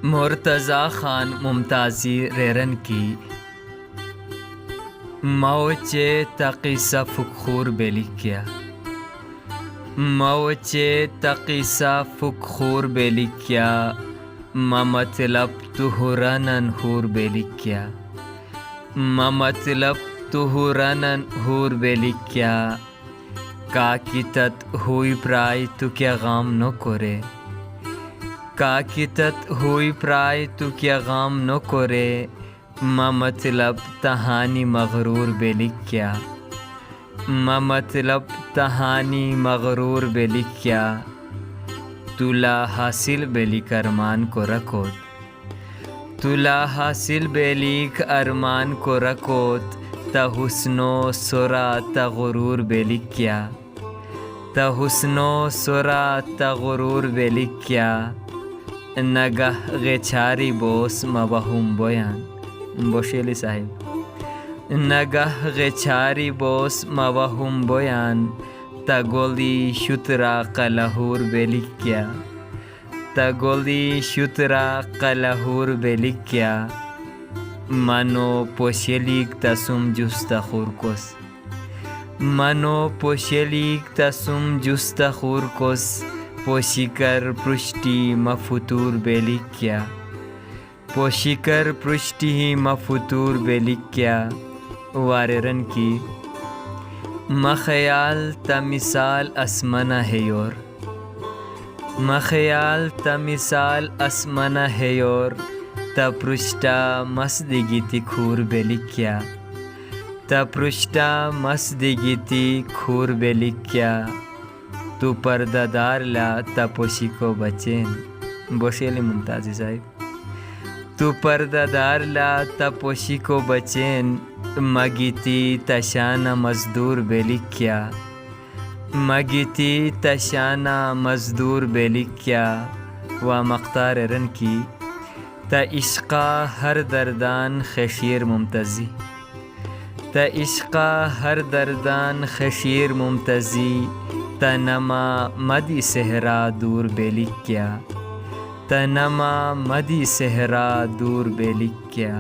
मुर्तज़ा ख़ान मुमताज़ी रेरन की मौचे तक़ीसा फ़ुख़ूर बेलिक्या मौचे तक़ीसा फ़ुख़ूर बेलिक्या मतलब तुहुरनन हूर बेलिक्या मतलब तुहुरनन हूर बेलिक्या काकितत हुई प्राय तु क्या गाम न करे काकितत हुई प्राय तु क्या गाम न करे मतलब तहानी मगरूर बेलिक्या मतलब तहानी मगरूर बेलिक्या तुला हासिल बेलिक अरमान को रखोत तुला हासिल बेलिक अरमान को रखोत ता हुस्नो सोरा ता गुरूर बेलिक्या ता हुस्नो सोरा ता गुरूर बेलिक्या नगह गेछारी बोस मबहुम बोयान बोशेली साहिब नगह गेछारी बोस मबहुम बोयान तगोली शुतरा कलहूर बेलिक्या तगोली शुतरा कलहूर बेलिक्या मनो पोशेलिक तसुम जुस्तखूर कोस मनो पोशेलिक तसुम जुस्तखूर कोस पोशिकर पृष्टि मफुतूर बेलिक्या पोशिकर पृष्टि मफुतूर बेलिक्या वारेरन की मखयाल तमिसाल असमना हेयोर मखयाल तमिसाल असमना हेयोर तपृष्टा मसदिगिति खूर बेलिक्या तपृष्टा मसदिगिति खूर बेलिक्या तू पर्दादार ला तपोशी को बचेन बोशेली मुमताज़ी साहिब तू पर्दादार ला तपोशी को बचेन मगीती तशाना मजदूर बेलिक्या मगीती तशाना मजदूर बेलिक्या व मख्तार रन की त इश्क़ा हर दर्दान खशीर मुमतज़ी त इश्क़ा हर दर्दान खशीर मुमतज़ी तनमा मदी सहरा दूर बेलिक्या तनमा मदी सहरा दूर बेलिक्या।